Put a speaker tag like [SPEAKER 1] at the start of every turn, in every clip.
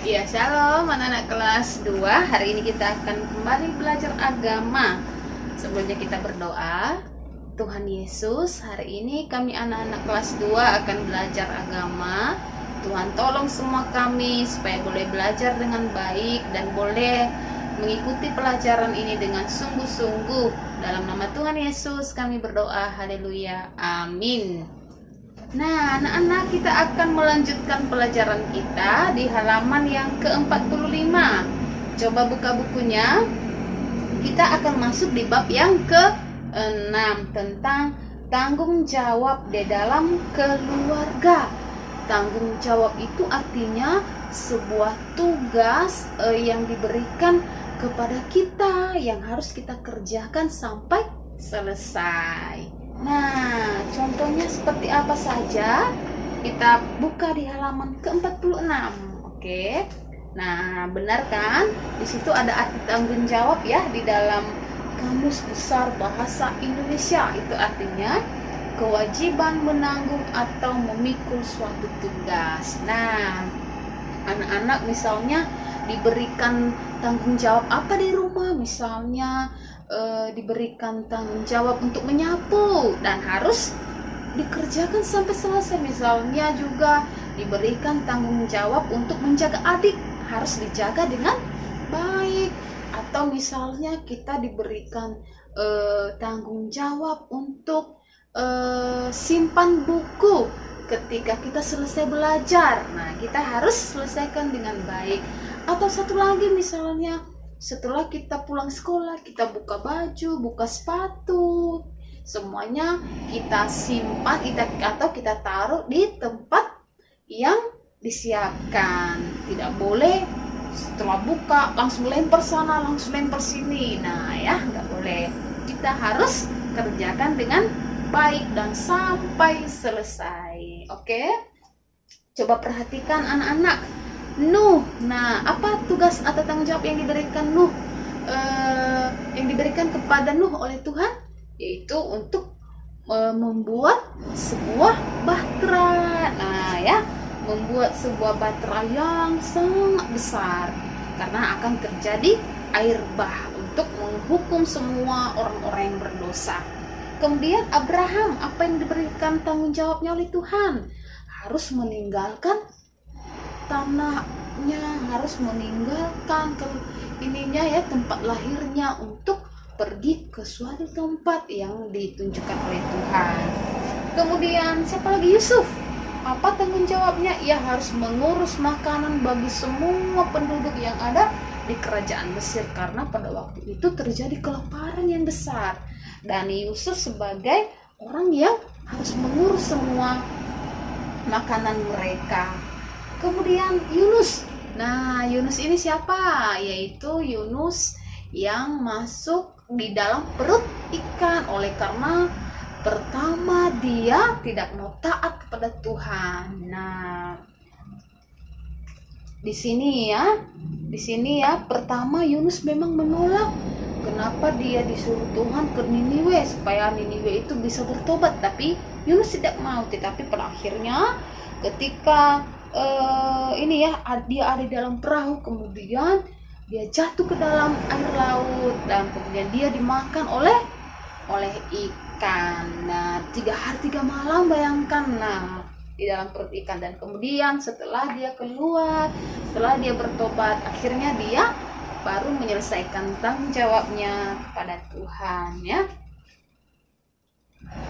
[SPEAKER 1] Ya, shalom anak-anak kelas 2. Hari ini kita akan kembali belajar agama. Sebelumnya kita berdoa. Tuhan Yesus, hari ini kami anak-anak kelas 2 akan belajar agama. Tuhan tolong semua kami supaya boleh belajar dengan baik dan boleh mengikuti pelajaran ini dengan sungguh-sungguh. Dalam nama Tuhan Yesus kami berdoa. Haleluya. Amin. Nah, anak-anak, kita akan melanjutkan pelajaran kita di halaman yang ke-45. Coba buka bukunya. Kita akan masuk di bab yang ke-6 tentang tanggung jawab di dalam keluarga. Tanggung jawab itu artinya sebuah tugas yang diberikan kepada kita yang harus kita kerjakan sampai selesai. Nah, contohnya seperti apa saja? Kita buka di halaman ke-46. Oke. Nah, benar kan? Di situ ada arti tanggung jawab ya di dalam Kamus Besar Bahasa Indonesia. Itu artinya kewajiban menanggung atau memikul suatu tugas. Nah, anak-anak misalnya diberikan tanggung jawab apa di rumah? Misalnya diberikan tanggung jawab untuk menyapu dan harus dikerjakan sampai selesai. Misalnya juga diberikan tanggung jawab untuk menjaga adik, harus dijaga dengan baik. Atau misalnya kita diberikan tanggung jawab untuk simpan buku ketika kita selesai belajar. Nah, kita harus selesaikan dengan baik. Atau satu lagi misalnya setelah kita pulang sekolah, kita buka baju, buka sepatu, semuanya kita simpan atau kita taruh di tempat yang disiapkan. Tidak boleh setelah buka langsung lempar sana, langsung lempar sini. Nah ya, nggak boleh. Kita harus kerjakan dengan baik dan sampai selesai. Oke? Coba perhatikan anak-anak. Nuh, nah apa tugas atau tanggung jawab yang diberikan Nuh, yang diberikan kepada Nuh oleh Tuhan, yaitu untuk membuat sebuah bahtera. Nah ya, membuat sebuah bahtera yang sangat besar, karena akan terjadi air bah untuk menghukum semua orang-orang yang berdosa. Kemudian Abraham, apa yang diberikan tanggung jawabnya oleh Tuhan? Harus meninggalkan tanahnya, harus meninggalkan tempat lahirnya untuk pergi ke suatu tempat yang ditunjukkan oleh Tuhan. Kemudian siapa lagi? Yusuf. Apa tanggung jawabnya? Ia harus mengurus makanan bagi semua penduduk yang ada di kerajaan Mesir, karena pada waktu itu terjadi kelaparan yang besar, dan Yusuf sebagai orang yang harus mengurus semua makanan mereka. Kemudian Yunus. Nah, Yunus ini siapa? Yaitu Yunus yang masuk di dalam perut ikan oleh karena pertama dia tidak mau taat kepada Tuhan. Nah, di sini ya pertama Yunus memang menolak. Kenapa dia disuruh Tuhan ke Niniwe supaya Niniwe itu bisa bertobat, tapi Yunus tidak mau. Tetapi pada akhirnya ketika dia ada di dalam perahu, kemudian dia jatuh ke dalam air laut dan kemudian dia dimakan oleh ikan. Nah, 3 hari 3 malam, bayangkan, nah di dalam perut ikan. Dan kemudian setelah dia keluar, setelah dia bertobat, akhirnya dia baru menyelesaikan tanggung jawabnya kepada Tuhan ya.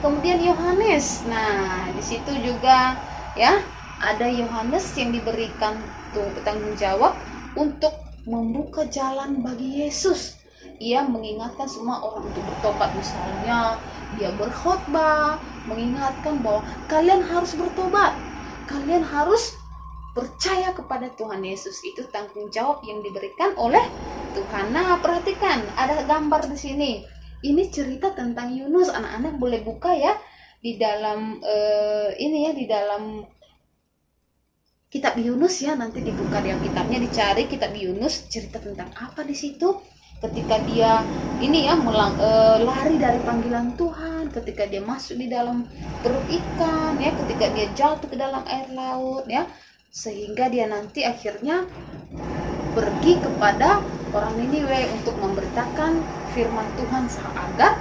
[SPEAKER 1] Kemudian Yohanes. Nah, di situ juga ya ada Yohanes yang diberikan tanggung jawab untuk membuka jalan bagi Yesus. Ia mengingatkan semua orang untuk bertobat. Misalnya dia berkhotbah mengingatkan bahwa kalian harus bertobat, kalian harus percaya kepada Tuhan Yesus. Itu tanggung jawab yang diberikan oleh Tuhan. Nah, perhatikan, ada gambar di sini. Ini cerita tentang Yunus. Anak-anak boleh buka ya di dalam di dalam kitab Yunus ya, nanti dibuka di kitabnya, dicari kitab Yunus, cerita tentang apa di situ. Ketika dia lari dari panggilan Tuhan, ketika dia masuk di dalam perut ikan ya, ketika dia jatuh ke dalam air laut ya, sehingga dia nanti akhirnya pergi kepada orang Niniwe untuk memberitakan firman Tuhan agar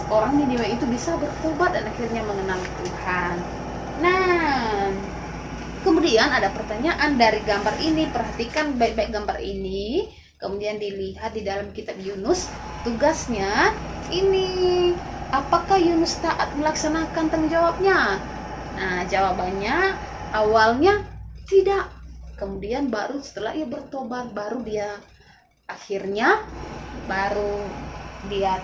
[SPEAKER 1] orang Niniwe itu bisa bertobat dan akhirnya mengenal Tuhan. Nah, kemudian ada pertanyaan dari gambar ini. Perhatikan baik-baik gambar ini. Kemudian dilihat di dalam kitab Yunus. Tugasnya ini, apakah Yunus taat melaksanakan tanggung jawabnya? Nah, jawabannya awalnya tidak. Kemudian baru setelah ia bertobat, baru dia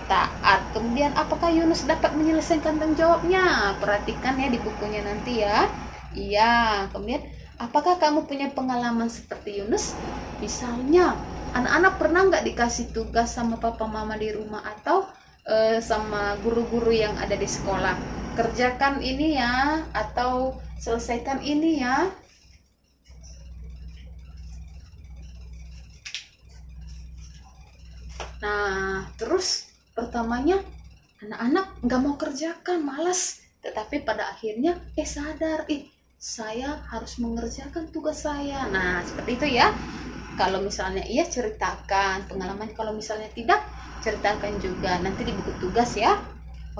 [SPEAKER 1] taat. Kemudian apakah Yunus dapat menyelesaikan tanggung jawabnya? Perhatikan ya di bukunya nanti ya. Iya. Kemudian apakah kamu punya pengalaman seperti Yunus? Misalnya anak-anak pernah nggak dikasih tugas sama papa mama di rumah atau sama guru-guru yang ada di sekolah, kerjakan ini ya, atau selesaikan ini ya. Nah, terus pertamanya anak-anak nggak mau kerjakan, malas. Tetapi pada akhirnya sadar, saya harus mengerjakan tugas saya. Nah, seperti itu ya. Kalau misalnya iya, ceritakan pengalaman. Kalau misalnya tidak, ceritakan juga nanti di buku tugas ya.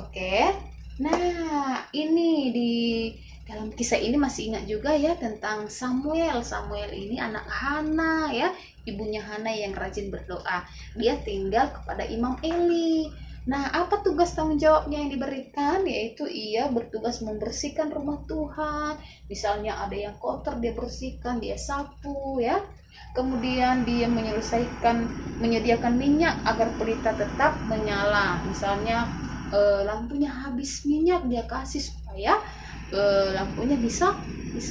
[SPEAKER 1] Oke. Nah, ini di dalam kisah ini masih ingat juga ya tentang Samuel. Samuel ini anak Hana ya, ibunya Hana yang rajin berdoa. Dia tinggal kepada Imam Eli. Nah, apa tugas tanggung jawabnya yang diberikan? Yaitu ia bertugas membersihkan rumah Tuhan. Misalnya ada yang kotor, dia bersihkan, dia sapu ya. Kemudian dia menyediakan minyak agar pelita tetap menyala. Misalnya lampunya habis minyak, dia kasih supaya lampunya bisa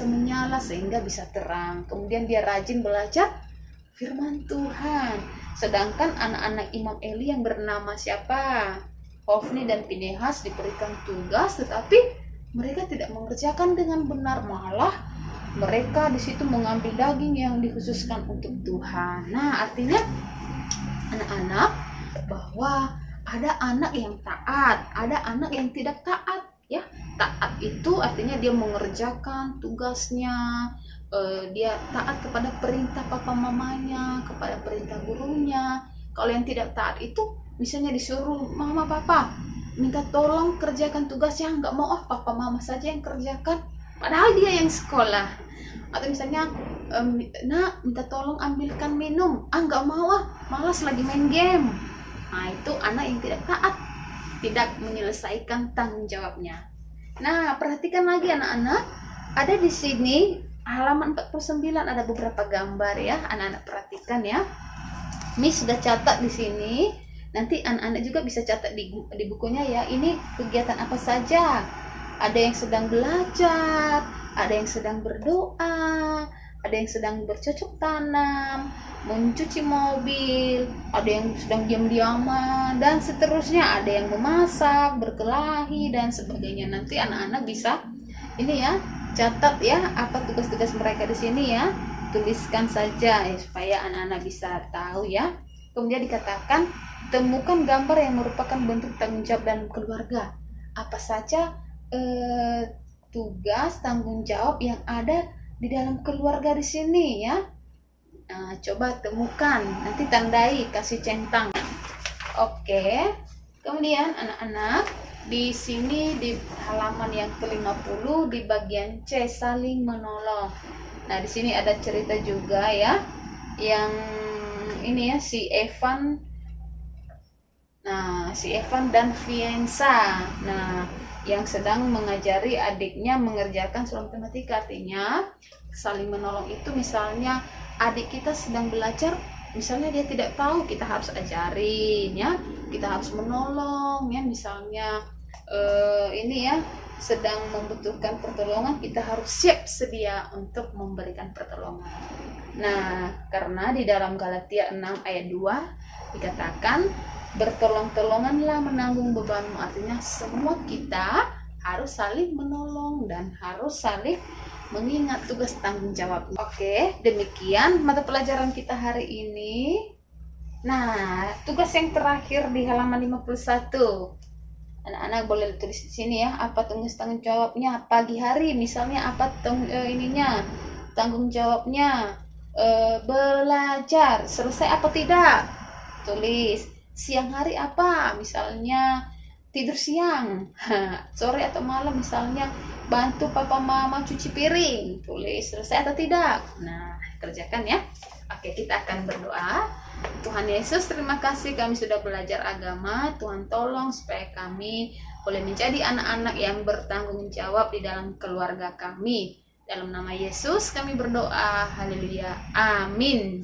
[SPEAKER 1] menyala sehingga bisa terang. Kemudian dia rajin belajar firman Tuhan. Sedangkan anak-anak Imam Eli yang bernama siapa? Hofni dan Pinehas diberikan tugas, tetapi mereka tidak mengerjakan dengan benar, malah mereka di situ mengambil daging yang dikhususkan untuk Tuhan. Nah, artinya anak-anak bahwa ada anak yang taat, ada anak yang tidak taat ya. Taat itu artinya dia mengerjakan tugasnya, dia taat kepada perintah papa mamanya, kepada perintah gurunya. Kalau yang tidak taat itu misalnya disuruh mama papa minta tolong kerjakan tugasnya, nggak mau, papa mama saja yang kerjakan, padahal dia yang sekolah. Atau misalnya nak minta tolong ambilkan minum, nggak mau, malas lagi main game. Nah, itu anak yang tidak taat, tidak menyelesaikan tanggung jawabnya. Nah, perhatikan lagi anak-anak, ada di sini halaman 49 ada beberapa gambar ya. Anak-anak perhatikan ya. Miss sudah catat di sini. Nanti anak-anak juga bisa catat di bukunya ya. Ini kegiatan apa saja? Ada yang sedang belajar, ada yang sedang berdoa, ada yang sedang bercocok tanam, mencuci mobil, ada yang sedang diam-diaman, dan seterusnya. Ada yang memasak, berkelahi, dan sebagainya. Nanti anak-anak bisa ini ya, catat ya apa tugas-tugas mereka di sini ya. Tuliskan saja ya, supaya anak-anak bisa tahu ya. Kemudian dikatakan, temukan gambar yang merupakan bentuk tanggung jawab dan keluarga. Apa saja tugas tanggung jawab yang ada di dalam keluarga di sini ya. Nah, coba temukan, nanti tandai, kasih centang. Oke. Kemudian anak-anak di sini di halaman yang ke-50 di bagian C, saling menolong. Nah, di sini ada cerita juga ya. Yang ini ya, si Evan. Nah, si Evan dan Fiensa. Nah, yang sedang mengajari adiknya mengerjakan soal matematika. Artinya saling menolong itu misalnya adik kita sedang belajar, misalnya dia tidak tahu, kita harus ajarin ya, kita harus menolong ya. Misalnya ini ya, sedang membutuhkan pertolongan, kita harus siap sedia untuk memberikan pertolongan. Nah, karena di dalam Galatia 6 ayat 2 dikatakan, bertolong-tolonganlah menanggung bebanmu. Artinya semua kita harus saling menolong dan harus saling mengingat tugas tanggung jawab. Oke, demikian mata pelajaran kita hari ini. Nah, tugas yang terakhir di halaman 51. Anak-anak boleh tulis di sini ya, apa tugas tanggung jawabnya pagi hari, misalnya apa ininya, tanggung jawabnya belajar. Selesai apa tidak? Tulis. Siang hari apa? Misalnya tidur siang. Sore atau malam misalnya bantu papa mama cuci piring. Tulis selesai atau tidak. Nah, kerjakan ya. Oke, kita akan berdoa. Tuhan Yesus, terima kasih kami sudah belajar agama. Tuhan tolong supaya kami boleh menjadi anak-anak yang bertanggung jawab di dalam keluarga kami. Dalam nama Yesus kami berdoa. Haleluya. Amin.